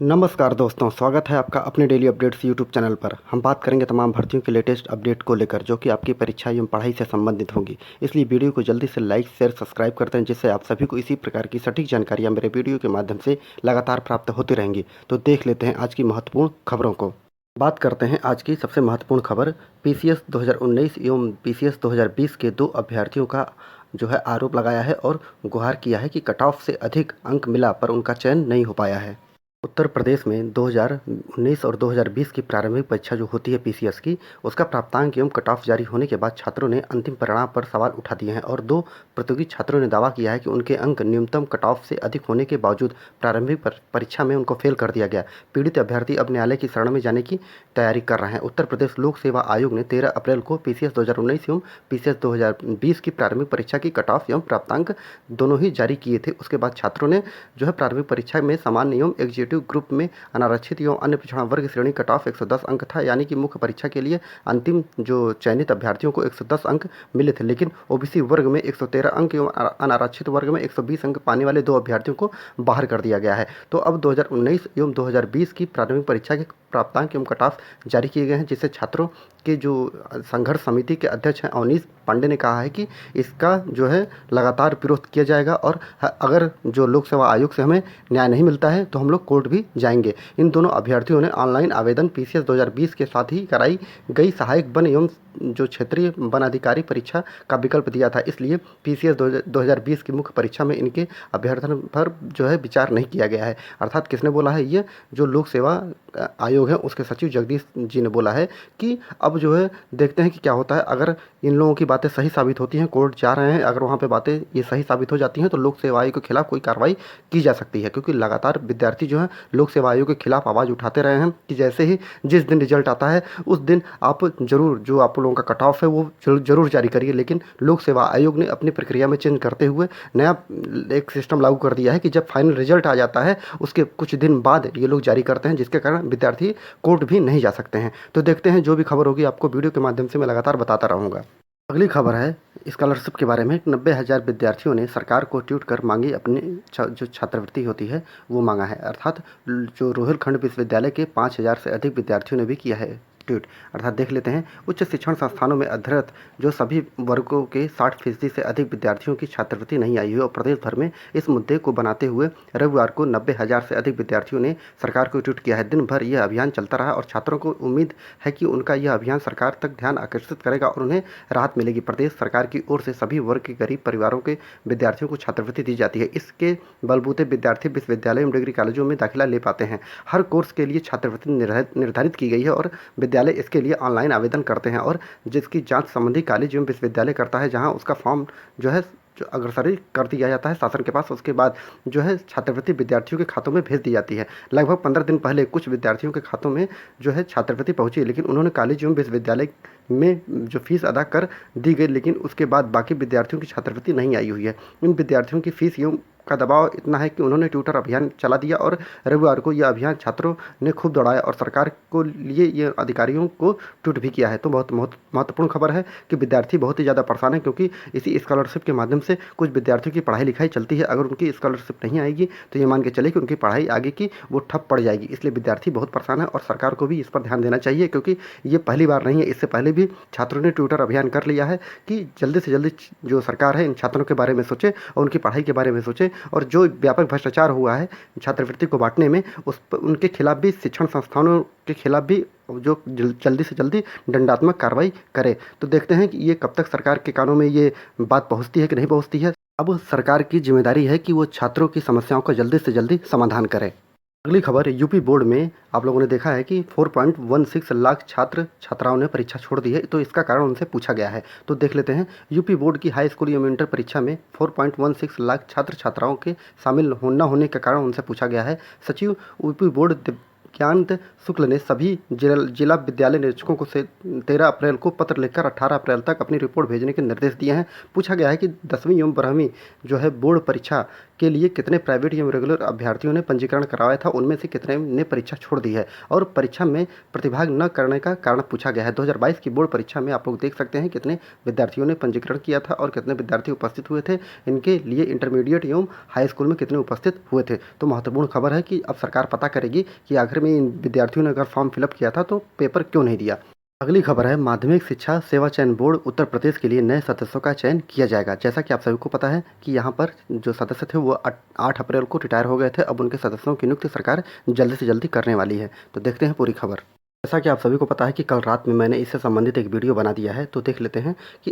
नमस्कार दोस्तों, स्वागत है आपका अपने डेली अपडेट्स यूट्यूब चैनल पर। हम बात करेंगे तमाम भर्तियों के लेटेस्ट अपडेट को लेकर, जो कि आपकी परीक्षा एवं पढ़ाई से संबंधित होंगी। इसलिए वीडियो को जल्दी से लाइक शेयर सब्सक्राइब करते हैं, जिससे आप सभी को इसी प्रकार की सटीक जानकारियां मेरे वीडियो के माध्यम से लगातार प्राप्त होती रहेंगी। तो देख लेते हैं आज की महत्वपूर्ण खबरों को। बात करते हैं आज की सबसे महत्वपूर्ण खबर। पीसीएस 2019 एवं पीसीएस 2020 के 2 अभ्यर्थियों का जो है आरोप लगाया है और गुहार किया है कि कट ऑफ से अधिक अंक मिला पर उनका चयन नहीं हो पाया है। उत्तर प्रदेश में 2019 और 2020 की प्रारंभिक परीक्षा जो होती है पीसीएस की, उसका प्राप्तांक एवं कट ऑफ जारी होने के बाद छात्रों ने अंतिम परिणाम पर सवाल उठा दिए हैं और 2 प्रतियोगी छात्रों ने दावा किया है कि उनके अंक न्यूनतम कट ऑफ से अधिक होने के बावजूद प्रारंभिक परीक्षा में उनको फेल कर दिया गया। पीड़ित अभ्यर्थी अब न्यायालय की शरण में जाने की तैयारी कर रहे हैं। उत्तर प्रदेश लोक सेवा आयोग ने 13 अप्रैल को पीसीएस 2019 एवं पीसीएस 2020 की प्रारंभिक परीक्षा की कट ऑफ एवं प्राप्तांक दोनों ही जारी किए थे। उसके बाद छात्रों ने जो है प्रारंभिक परीक्षा में सामान्य एवं एग्जीक्यूटिव ग्रुप में अनारक्षित एवं अन्य पिछड़ा वर्ग श्रेणी कट ऑफ 110 अंक था, यानी कि मुख्य परीक्षा के लिए अंतिम जो चयनित अभ्यर्थियों को 110 अंक मिले थे। लेकिन ओबीसी वर्ग में 113 अंक एवं अनारक्षित वर्ग में 120 अंक पाने वाले 2 अभ्यर्थियों को बाहर कर दिया गया है। तो अब 2019 एवं 2020 की प्रारंभिक परीक्षा के प्राप्तांक एवं कट ऑफ जारी किए गए हैं, जिससे छात्रों के जो संघर्ष समिति के अध्यक्ष हैं अवनीश पांडे ने कहा है कि इसका जो है लगातार विरोध किया जाएगा और अगर जो लोक सेवा आयोग से हमें न्याय नहीं मिलता है तो हम लोग कोर्ट भी जाएंगे। इन दोनों अभ्यर्थियों ने ऑनलाइन आवेदन पीसीएस 2020 के साथ ही कराई गई सहायक वन एवं जो क्षेत्रीय वन अधिकारी परीक्षा का विकल्प दिया था। इसलिए पीसीएस 2020 की मुख्य परीक्षा में इनके अभ्यर्थन पर जो है विचार नहीं किया गया है। अर्थात किसने बोला है? ये जो लोक सेवा आयोग है उसके सचिव जगदीश जी ने बोला है कि अब जो है देखते हैं कि क्या होता है। अगर इन लोगों की बातें सही साबित होती हैं, कोर्ट जा रहे हैं, अगर वहाँ पे बातें ये सही साबित हो जाती हैं तो लोक सेवा आयोग के खिलाफ कोई कार्रवाई की जा सकती है, क्योंकि लगातार विद्यार्थी जो हैं लोक सेवा आयोग के खिलाफ आवाज़ उठाते रहे हैं कि जैसे ही जिस दिन रिजल्ट आता है उस दिन आप जरूर जो आप लोगों का कट ऑफ है वो जरूर जारी करिए। लेकिन लोक सेवा आयोग ने अपनी प्रक्रिया में चेंज करते हुए नया एक सिस्टम लागू कर दिया है कि जब फाइनल रिजल्ट आ जाता है उसके कुछ दिन बाद ये लोग जारी करते हैं, जिसके कारण विद्यार्थी कोर्ट भी नहीं जा सकते हैं। तो देखते हैं, जो भी खबर होगी आपको वीडियो के माध्यम से मैं लगातार बताता रहूँगा। अगली खबर है स्कॉलरशिप के बारे में। 90,000 विद्यार्थियों ने सरकार को ट्वीट कर मांगी अपनी जो छात्रवृत्ति होती है वो मांगा है। अर्थात जो रोहिलखंड विश्वविद्यालय के 5,000 से अधिक विद्यार्थियों ने भी किया है ट्वीट। अर्थात देख लेते हैं, उच्च शिक्षण संस्थानों में अध्ययनरत जो सभी वर्गों के 60% से अधिक विद्यार्थियों की छात्रवृत्ति नहीं आई हुई और प्रदेश भर में इस मुद्दे को बनाते हुए रविवार को 90,000 से अधिक विद्यार्थियों ने सरकार को ट्वीट किया है। दिन भर यह अभियान चलता रहा और छात्रों को उम्मीद है कि उनका यह अभियान सरकार तक ध्यान आकर्षित करेगा और उन्हें राहत मिलेगी। प्रदेश सरकार की ओर से सभी वर्ग के गरीब परिवारों के विद्यार्थियों को छात्रवृत्ति दी जाती है। इसके बलबूते विद्यार्थी विश्वविद्यालय एवं डिग्री कॉलेजों में दाखिला ले पाते हैं। हर कोर्स के लिए छात्रवृत्ति निर्धारित की गई है और विद्यालय इसके लिए ऑनलाइन आवेदन करते हैं और जिसकी जांच संबंधी कॉलेज एवं विश्वविद्यालय करता है, जहां उसका फॉर्म जो है जो अग्रसरी कर दिया जाता है शासन के पास। उसके बाद जो है छात्रवृत्ति विद्यार्थियों के खातों में भेज दी जाती है। लगभग 15 दिन पहले कुछ विद्यार्थियों के खातों में जो है छात्रवृत्ति पहुंची, लेकिन उन्होंने कॉलेज एवं विश्वविद्यालय में जो फीस अदा कर दी गई, लेकिन उसके बाद बाकी विद्यार्थियों की छात्रवृत्ति नहीं आई हुई है। इन विद्यार्थियों की फीस एवं का दबाव इतना है कि उन्होंने ट्विटर अभियान चला दिया और रविवार को यह अभियान छात्रों ने खूब दौड़ाया और सरकार को लिए ये अधिकारियों को ट्वीट भी किया है। तो बहुत महत्वपूर्ण खबर है कि विद्यार्थी बहुत ही ज़्यादा परेशान है, क्योंकि इसी स्कॉलरशिप के माध्यम से कुछ विद्यार्थियों की पढ़ाई लिखाई चलती है। अगर उनकी स्कॉलरशिप नहीं आएगी तो ये मान के चले कि उनकी पढ़ाई आगे की वो ठप पड़ जाएगी। इसलिए विद्यार्थी बहुत परेशान है और सरकार को भी इस पर ध्यान देना चाहिए, क्योंकि ये पहली बार नहीं है। इससे पहले भी छात्रों ने ट्विटर अभियान कर लिया है कि जल्दी से जल्दी जो सरकार है इन छात्रों के बारे में सोचे और उनकी पढ़ाई के बारे में सोचे और जो व्यापक भ्रष्टाचार हुआ है छात्रवृत्ति को बांटने में उनके खिलाफ भी, शिक्षण संस्थानों के खिलाफ भी जो जल्दी से जल्दी दंडात्मक कार्रवाई करे। तो देखते हैं कि ये कब तक सरकार के कानों में ये बात पहुंचती है कि नहीं पहुंचती है। अब सरकार की जिम्मेदारी है कि वो छात्रों की समस्याओं का जल्दी से जल्दी समाधान करे। अगली खबर, यूपी बोर्ड में आप लोगों ने देखा है कि 4.16 लाख छात्र छात्राओं ने परीक्षा छोड़ दी है। तो इसका कारण उनसे पूछा गया है। तो देख लेते हैं, यूपी बोर्ड की हाई स्कूल एवं इंटर परीक्षा में 4.16 लाख छात्र छात्राओं के शामिल न होने के कारण उनसे पूछा गया है। सचिव यूपी बोर्ड नित्यानंद शुक्ल ने सभी जिला विद्यालय निरीक्षकों को से 13 अप्रैल को पत्र लिखकर 18 अप्रैल तक अपनी रिपोर्ट भेजने के निर्देश दिए हैं। पूछा गया है कि 10वीं एवं 12वीं जो है बोर्ड परीक्षा के लिए कितने प्राइवेट एवं रेगुलर अभ्यर्थियों ने पंजीकरण करवाया था, उनमें से कितने ने परीक्षा छोड़ दी है और परीक्षा में प्रतिभाग न करने का कारण पूछा गया है। 2022 की बोर्ड परीक्षा में आप लोग देख सकते हैं कितने विद्यार्थियों ने पंजीकरण किया था और कितने विद्यार्थी उपस्थित हुए थे। इनके लिए इंटरमीडिएट एवं हाई स्कूल में कितने उपस्थित हुए थे। तो महत्वपूर्ण खबर है कि अब सरकार पता करेगी कि आखिर में इन विद्यार्थियों ने अगर फॉर्म फिलअप किया था तो पेपर क्यों नहीं दिया। अगली खबर है, माध्यमिक शिक्षा सेवा चयन बोर्ड उत्तर प्रदेश के लिए नए सदस्यों का चयन किया जाएगा। जैसा कि आप सभी को पता है कि यहाँ पर जो सदस्य थे वो 8 अप्रैल को रिटायर हो गए थे। अब उनके सदस्यों की नियुक्ति सरकार जल्दी से जल्दी करने वाली है। तो देखते हैं पूरी खबर। जैसा कि आप सभी को पता है कि कल रात में मैंने इससे संबंधित एक वीडियो बना दिया है, तो देख लेते हैं कि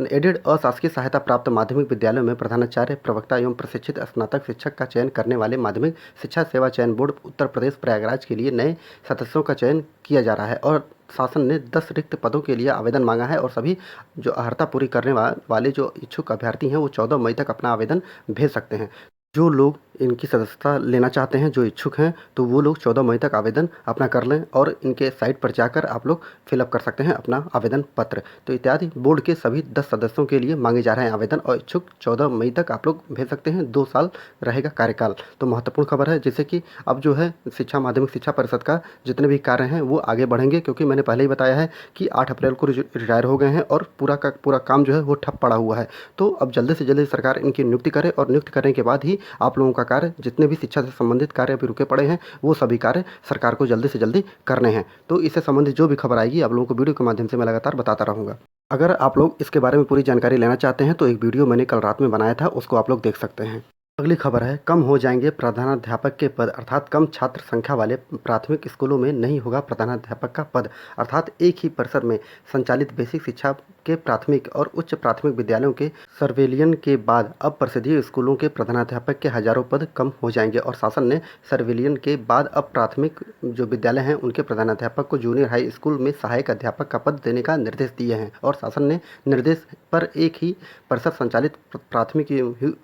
एडेड अशासकीय सहायता प्राप्त माध्यमिक विद्यालयों में प्रधानाचार्य, प्रवक्ता एवं प्रशिक्षित स्नातक शिक्षक का चयन करने वाले माध्यमिक शिक्षा सेवा चयन बोर्ड उत्तर प्रदेश प्रयागराज के लिए नए सदस्यों का चयन किया जा रहा है और शासन ने 10 रिक्त पदों के लिए आवेदन मांगा है और सभी जो अर्हता पूरी करने वाले जो इच्छुक अभ्यर्थी हैं वो 14 मई तक अपना आवेदन भेज सकते हैं। जो लोग इनकी सदस्यता लेना चाहते हैं, जो इच्छुक हैं, तो वो लोग 14 मई तक आवेदन अपना कर लें और इनके साइट पर जाकर आप लोग फिलअप कर सकते हैं अपना आवेदन पत्र। तो इत्यादि बोर्ड के सभी 10 सदस्यों के लिए मांगे जा रहे हैं आवेदन और इच्छुक 14 मई तक आप लोग भेज सकते हैं। 2 साल रहेगा कार्यकाल। तो महत्वपूर्ण खबर है, जिससे कि अब जो है माध्यमिक शिक्षा परिषद का जितने भी कार्य हैं वो आगे बढ़ेंगे, क्योंकि मैंने पहले ही बताया है कि 8 अप्रैल को रिटायर हो गए हैं और पूरा का पूरा काम जो है वो ठप पड़ा हुआ है। तो अब जल्दी से जल्दी सरकार इनकी नियुक्ति करे और नियुक्ति करने के बाद ही आप लोगों का कार्य, जितने भी शिक्षा से संबंधित कार्य अभी रुके पड़े हैं, वो सभी कार्य सरकार को जल्दी से जल्दी करने हैं। तो इससे संबंधित जो भी खबर आएगी आप लोगों को वीडियो के माध्यम से मैं लगातार बताता रहूँगा। अगर आप लोग इसके बारे में पूरी जानकारी लेना चाहते हैं तो एक वीडियो मैंने कल रात में बनाया था, उसको आप लोग देख सकते हैं। अगली खबर है, कम हो जाएंगे प्रधानाध्यापक के पद, अर्थात कम छात्र संख्या वाले प्राथमिक स्कूलों में नहीं होगा प्रधानाध्यापक का पद। अर्थात एक ही परिसर में संचालित बेसिक शिक्षा के प्राथमिक और उच्च प्राथमिक विद्यालयों के सर्वेलियन के बाद अब परिषदीय स्कूलों के प्रधानाध्यापक के हजारों पद कम हो जाएंगे और शासन ने सर्वेलियन के बाद अब प्राथमिक जो विद्यालय हैं उनके प्रधानाध्यापक को जूनियर हाई स्कूल में सहायक अध्यापक का पद देने का निर्देश दिए हैं और शासन ने निर्देश पर एक ही परिसर संचालित प्राथमिक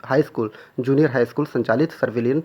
high school, junior high school संचालित सर्वेलियन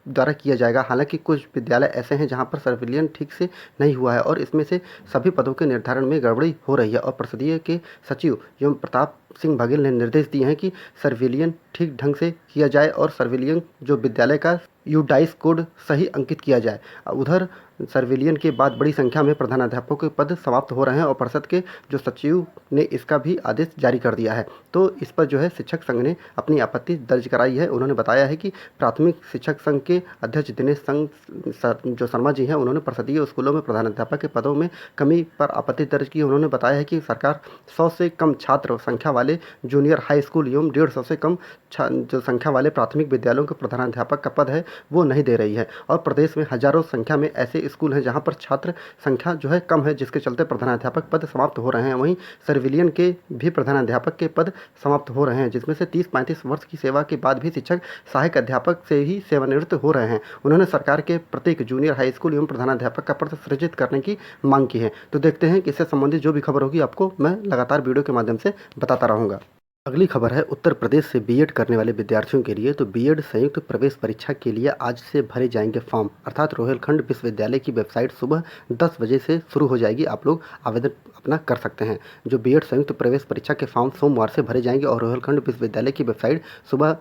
द्वारा किया जाएगा। हालांकि कुछ विद्यालय ऐसे हैं जहां पर सर्वेलियन ठीक से नहीं हुआ है और इसमें से सभी पदों के निर्धारण में गड़बड़ी हो रही है और परिषदीय के सचिव एवं प्रताप सिंह बघेल ने निर्देश दिए हैं कि सर्वेलियन ठीक ढंग से किया जाए और सर्वेलियन जो विद्यालय का यूडाइस कोड सही अंकित किया जाए। उधर सर्वेलियन के बाद बड़ी संख्या में प्रधानाध्यापकों के पद समाप्त हो रहे हैं और परिषद के जो सचिव ने इसका भी आदेश जारी कर दिया है। तो इस पर जो है शिक्षक संघ ने अपनी आपत्ति दर्ज कराई है। उन्होंने बताया है कि प्राथमिक शिक्षक संघ के अध्यक्ष दिनेश संघ जो शर्मा जी हैं, उन्होंने परिषदीय स्कूलों में प्रधानाध्यापक के पदों में कमी पर आपत्ति दर्ज की। उन्होंने बताया है कि सरकार 100 से कम छात्र संख्या वाले जूनियर हाई स्कूल एवं 150 से कम जो संख्या वाले प्राथमिक विद्यालयों के प्रधानाध्यापक का पद है वो नहीं दे रही है और प्रदेश में हजारों संख्या में ऐसे स्कूल हैं जहां पर छात्र संख्या जो है कम है, जिसके चलते प्रधानाध्यापक पद समाप्त हो रहे हैं। वहीं सर्विलियन के भी प्रधानाध्यापक के पद समाप्त हो रहे हैं, जिसमें से 30-35 वर्ष की सेवा के बाद भी शिक्षक सहायक अध्यापक से ही सेवानिवृत्त हो रहे हैं। उन्होंने सरकार के प्रत्येक जूनियर हाई स्कूल एवं प्रधानाध्यापक का पद सृजित करने की मांग की है। तो देखते हैं कि इससे संबंधित जो भी खबर होगी आपको मैं लगातार वीडियो के माध्यम से बताता रहूँगा। अगली खबर है, उत्तर प्रदेश से बीएड करने वाले विद्यार्थियों के लिए। तो बीएड संयुक्त प्रवेश परीक्षा के लिए आज से भरे जाएंगे फॉर्म, अर्थात रोहिलखंड विश्वविद्यालय की वेबसाइट सुबह 10 बजे से शुरू हो जाएगी। आप लोग आवेदन अपना कर सकते हैं। जो बीएड संयुक्त प्रवेश परीक्षा के फॉर्म सोमवार से भरे जाएंगे और रोहिलखंड विश्वविद्यालय की वेबसाइट सुबह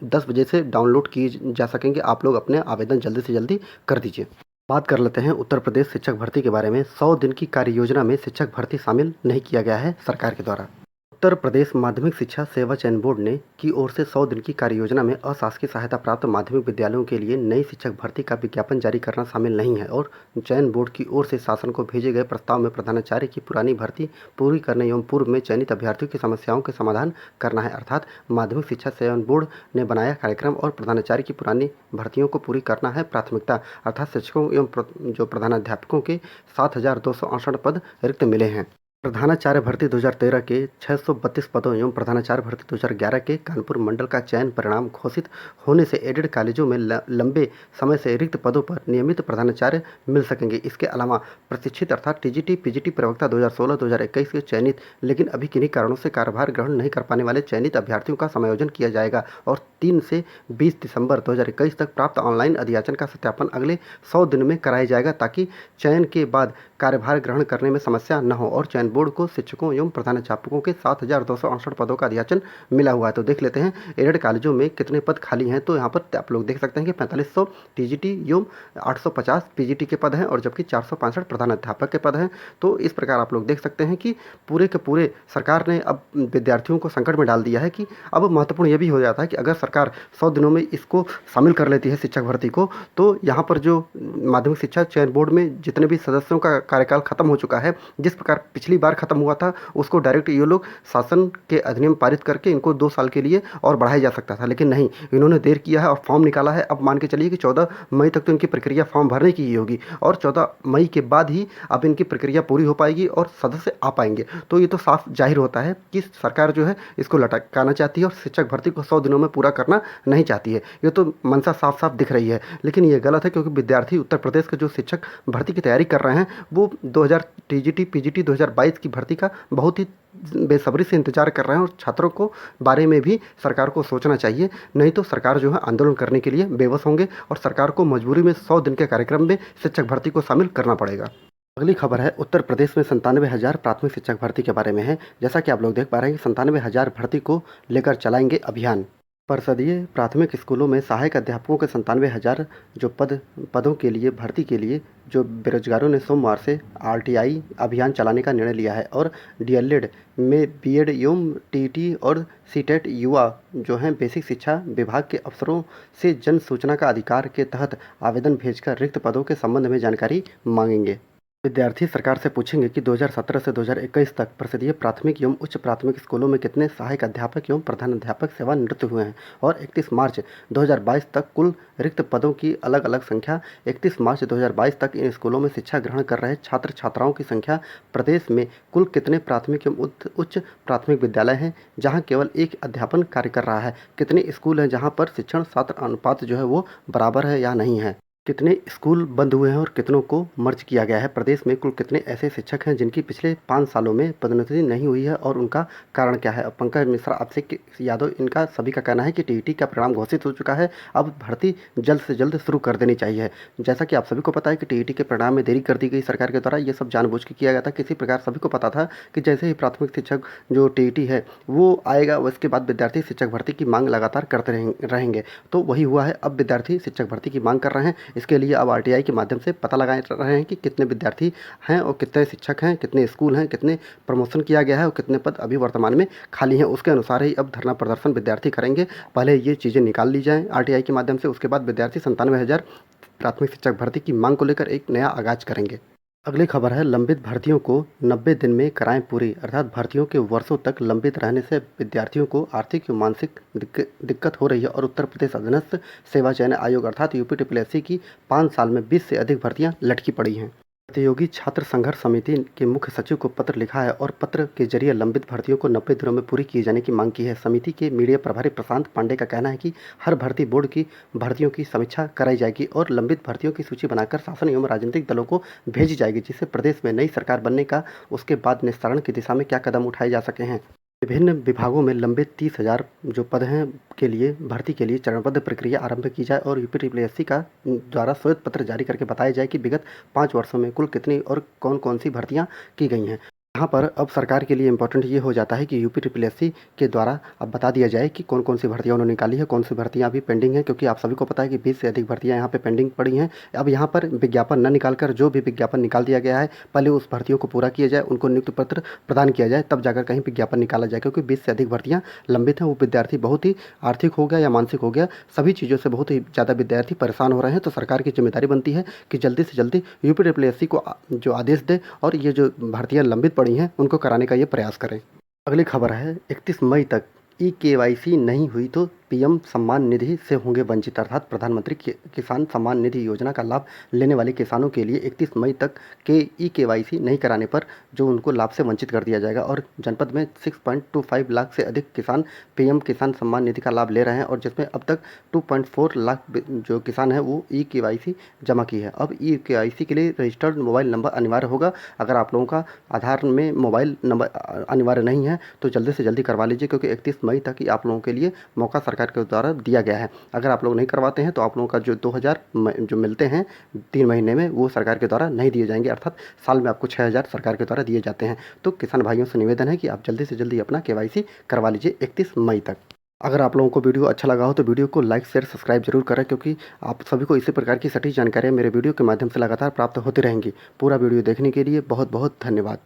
10 बजे से डाउनलोड किए जा सकेंगे। आप लोग अपने आवेदन जल्दी से जल्दी कर दीजिए। बात कर लेते हैं उत्तर प्रदेश शिक्षक भर्ती के बारे में। 100 दिन की कार्य योजना में शिक्षक भर्ती शामिल नहीं किया गया है सरकार के द्वारा। उत्तर प्रदेश माध्यमिक शिक्षा सेवा चयन बोर्ड ने की ओर से 100 दिन की कार्य योजना में अशासकीय सहायता प्राप्त माध्यमिक विद्यालयों के लिए नई शिक्षक भर्ती का विज्ञापन जारी करना शामिल नहीं है और चयन बोर्ड की ओर से शासन को भेजे गए प्रस्ताव में प्रधानाचार्य की पुरानी भर्ती पूरी करने एवं पूर्व में चयनित अभ्यर्थियों की समस्याओं के समाधान करना है। अर्थात माध्यमिक शिक्षा चयन बोर्ड ने बनाया कार्यक्रम और प्रधानाचार्य की पुरानी भर्तियों को पूरी करना है प्राथमिकता। अर्थात शिक्षकों एवं जो प्रधानाध्यापकों के 7,268 पद रिक्त मिले हैं। प्रधानाचार्य भर्ती 2013 के 632 पदों एवं प्रधानाचार्य भर्ती 2011 के कानपुर मंडल का चयन परिणाम घोषित होने से एडेड कॉलेजों में लंबे समय से रिक्त पदों पर नियमित प्रधानाचार्य मिल सकेंगे। इसके अलावा प्रशिक्षित अर्थात टीजीटी पीजीटी प्रवक्ता 2016-2021 के चयनित लेकिन अभी किन्हीं कारणों से कार्यभार ग्रहण नहीं कर पाने वाले चयनित अभ्यर्थियों का समायोजन किया जाएगा और 3 से 20 दिसंबर 2021 तक प्राप्त ऑनलाइन अधियाचन का सत्यापन अगले 100 दिन में कराया जाएगा ताकि चयन के बाद कार्यभार ग्रहण करने में समस्या न हो। और चयन बोर्ड को शिक्षकों एवं प्रधानाध्यापकों के 7,268 पदों का अधियाचन मिला हुआ है। तो देख लेते हैं एडेड कॉलेजों में कितने पद खाली हैं। तो यहाँ पर आप लोग देख सकते हैं कि 4500 टीजीटी एवं 850 पीजीटी के पद हैं और जबकि 465 प्रधानाध्यापक के पद हैं। तो इस प्रकार आप लोग देख सकते हैं कि पूरे के पूरे सरकार ने अब विद्यार्थियों को संकट में डाल दिया है कि अब महत्वपूर्ण यह भी हो जाता है कि अगर सरकार 100 दिनों में इसको शामिल कर लेती है शिक्षक भर्ती को, तो यहाँ पर जो माध्यमिक शिक्षा चयन बोर्ड में जितने भी सदस्यों का कार्यकाल खत्म हो चुका है, जिस प्रकार पिछली बार खत्म हुआ था उसको डायरेक्ट ये लोग शासन के अधिनियम पारित करके इनको 2 साल के लिए और बढ़ाया जा सकता था, लेकिन नहीं, इन्होंने देर किया है और फॉर्म निकाला है। अब मान के चलिए कि 14 मई तक तो इनकी प्रक्रिया फॉर्म भरने की ही होगी और 14 मई के बाद ही अब इनकी प्रक्रिया पूरी हो पाएगी और सदस्य आ पाएंगे। तो ये तो साफ जाहिर होता है कि सरकार जो है इसको लटकाना चाहती है और शिक्षक भर्ती को 100 दिनों में पूरा करना नहीं चाहती है। ये तो मंशा साफ साफ दिख रही है, लेकिन ये गलत है क्योंकि विद्यार्थी उत्तर प्रदेश के जो शिक्षक भर्ती की तैयारी कर रहे हैं वो 2000 टीजीटी पीजीटी 2022 की भर्ती का बहुत ही बेसब्री से इंतजार कर रहे हैं और छात्रों को बारे में भी सरकार को सोचना चाहिए, नहीं तो सरकार जो है आंदोलन करने के लिए बेबस होंगे और सरकार को मजबूरी में 100 दिन के कार्यक्रम में शिक्षक भर्ती को शामिल करना पड़ेगा। अगली खबर है उत्तर प्रदेश में 97,000 प्राथमिक शिक्षक भर्ती के बारे में है। जैसा कि आप लोग देख पा रहे हैं कि 97,000 भर्ती को लेकर चलाएंगे अभियान। परिषदीय प्राथमिक स्कूलों में सहायक अध्यापकों के 97,000 जो पदों के लिए भर्ती के लिए जो बेरोजगारों ने सोमवार से आरटीआई अभियान चलाने का निर्णय लिया है और डीएलएड में बीएड एवं टीटी और सीटेट युवा जो हैं बेसिक शिक्षा विभाग के अफसरों से जन सूचना का अधिकार के तहत आवेदन भेजकर रिक्त पदों के संबंध में जानकारी मांगेंगे। विद्यार्थी सरकार से पूछेंगे कि 2017 से 2021 तक परिषदीय प्राथमिक एवं उच्च प्राथमिक स्कूलों में कितने सहायक अध्यापक एवं प्रधानाध्यापक सेवानिवृत्त हुए हैं और 31 मार्च 2022 तक कुल रिक्त पदों की अलग अलग संख्या। 31 मार्च 2022 तक इन स्कूलों में शिक्षा ग्रहण कर रहे छात्र छात्राओं की संख्या। प्रदेश में कुल कितने प्राथमिक एवं उच्च प्राथमिक विद्यालय हैं जहाँ केवल एक अध्यापन कार्य कर रहा है। कितने स्कूल हैं जहाँ पर शिक्षण छात्र अनुपात जो है वो बराबर है या नहीं है। कितने स्कूल बंद हुए हैं और कितनों को मर्ज किया गया है। प्रदेश में कुल कितने ऐसे शिक्षक हैं जिनकी पिछले 5 सालों में पदोन्नति नहीं हुई है और उनका कारण क्या है। पंकज मिश्रा, अभिषेक यादव, इनका सभी का कहना है कि टीईटी का परिणाम घोषित हो चुका है, अब भर्ती जल्द से जल्द शुरू कर देनी चाहिए। जैसा कि आप सभी को पता है कि टीईटी के परिणाम में देरी कर दी गई सरकार के द्वारा, ये सब जानबूझ के किया गया था। किसी प्रकार सभी को पता था कि जैसे ही प्राथमिक शिक्षक जो टीईटी है वो आएगा उसके बाद विद्यार्थी शिक्षक भर्ती की मांग लगातार करते रहेंगे। तो वही हुआ है, अब विद्यार्थी शिक्षक भर्ती की मांग कर रहे हैं। इसके लिए अब आरटीआई के माध्यम से पता लगा रहे हैं कि कितने विद्यार्थी हैं और कितने शिक्षक हैं, कितने स्कूल हैं, कितने प्रमोशन किया गया है और कितने पद अभी वर्तमान में खाली हैं। उसके अनुसार ही अब धरना प्रदर्शन विद्यार्थी करेंगे। पहले ये चीज़ें निकाल ली जाएँ आरटीआई के माध्यम से, उसके बाद विद्यार्थी 97,000 प्राथमिक शिक्षक भर्ती की मांग को लेकर एक नया आगाज करेंगे। अगली खबर है लंबित भर्तियों को 90 दिन में कराएं पूरी, अर्थात भर्तियों के वर्षों तक लंबित रहने से विद्यार्थियों को आर्थिक एवं मानसिक दिक्कत हो रही है और उत्तर प्रदेश अधीनस्थ सेवा चयन आयोग अर्थात यूपीटीपीएससी की 5 साल में 20 से अधिक भर्तियां लटकी पड़ी हैं। प्रतियोगी छात्र संघर्ष समिति के मुख्य सचिव को पत्र लिखा है और पत्र के जरिए लंबित भर्तियों को 90 दिनों में पूरी किए जाने की मांग की है। समिति के मीडिया प्रभारी प्रशांत पांडे का कहना है कि हर भर्ती बोर्ड की भर्तियों की समीक्षा कराई जाएगी और लंबित भर्तियों की सूची बनाकर शासन एवं राजनीतिक दलों को भेजी जाएगी, जिससे प्रदेश में नई सरकार बनने का उसके बाद निस्तारण की दिशा में क्या कदम उठाए जा सके हैं। विभिन्न विभागों में लंबित 30,000 जो पद हैं के लिए भर्ती के लिए चरणबद्ध प्रक्रिया आरंभ की जाए और यूपीटीपीएससी का द्वारा श्वेत पत्र जारी करके बताया जाए कि विगत 5 वर्षों में कुल कितनी और कौन कौन सी भर्तियां की गई हैं। यहाँ पर अब सरकार के लिए इम्पोर्टेंट ये हो जाता है कि यूपीटीपीएससी के द्वारा अब बता दिया जाए कि कौन कौन सी भर्तियाँ उन्होंने निकाली है, कौन सी भर्तियाँ अभी पेंडिंग हैं, क्योंकि आप सभी को पता है कि 20 से अधिक भर्तियाँ यहाँ पे पेंडिंग पड़ी हैं। अब यहाँ पर विज्ञापन न निकालकर जो भी विज्ञापन निकाल दिया गया है पहले उस भर्तियों को पूरा किया जाए, उनको नियुक्ति पत्र प्रदान किया जाए, तब जाकर कहीं विज्ञापन निकाला जाए, क्योंकि 20 से अधिक भर्तियाँ लंबित हैं। वो विद्यार्थी बहुत ही आर्थिक हो गया या मानसिक हो गया, सभी चीज़ों से बहुत ही ज़्यादा विद्यार्थी परेशान हो रहे हैं। तो सरकार की जिम्मेदारी बनती है कि जल्दी से जल्दी यूपीटीपीएससी को जो आदेश दे और ये जो भर्तियाँ लंबित पड़ी हैं उनको कराने का ये प्रयास करें। अगली खबर है 31 मई तक ई-केवाईसी नहीं हुई तो पीएम सम्मान निधि से होंगे वंचित, अर्थात प्रधानमंत्री किसान सम्मान निधि योजना का लाभ लेने वाले किसानों के लिए 31 मई तक केवाईसी नहीं कराने पर जो उनको लाभ से वंचित कर दिया जाएगा। और जनपद में 6.25 लाख से अधिक किसान पीएम किसान सम्मान निधि का लाभ ले रहे हैं और जिसमें अब तक 2.4 लाख जो किसान हैं वो केवाईसी जमा की है। अब केवाईसी के लिए रजिस्टर्ड मोबाइल नंबर अनिवार्य होगा। अगर आप लोगों का आधार में मोबाइल नंबर अनिवार्य नहीं है तो जल्दी से जल्दी करवा लीजिए, क्योंकि 31 मई तक ही आप लोगों के लिए मौका सरकार के द्वारा दिया गया है। अगर आप लोग नहीं करवाते हैं तो आप लोगों का जो 2000 जो मिलते हैं 3 महीने में वो सरकार के द्वारा नहीं दिए जाएंगे, अर्थात साल में आपको 6000 सरकार के द्वारा दिए जाते हैं। तो किसान भाइयों से निवेदन है कि आप जल्दी से जल्दी अपना केवाईसी करवा लीजिए 31 मई तक। अगर आप लोगों को वीडियो अच्छा लगा हो तो वीडियो को लाइक शेयर सब्सक्राइब जरूर करें, क्योंकि आप सभी को इसी प्रकार की सटीक जानकारियाँ मेरे वीडियो के माध्यम से लगातार प्राप्त होती रहेंगी। पूरा वीडियो देखने के लिए बहुत बहुत धन्यवाद।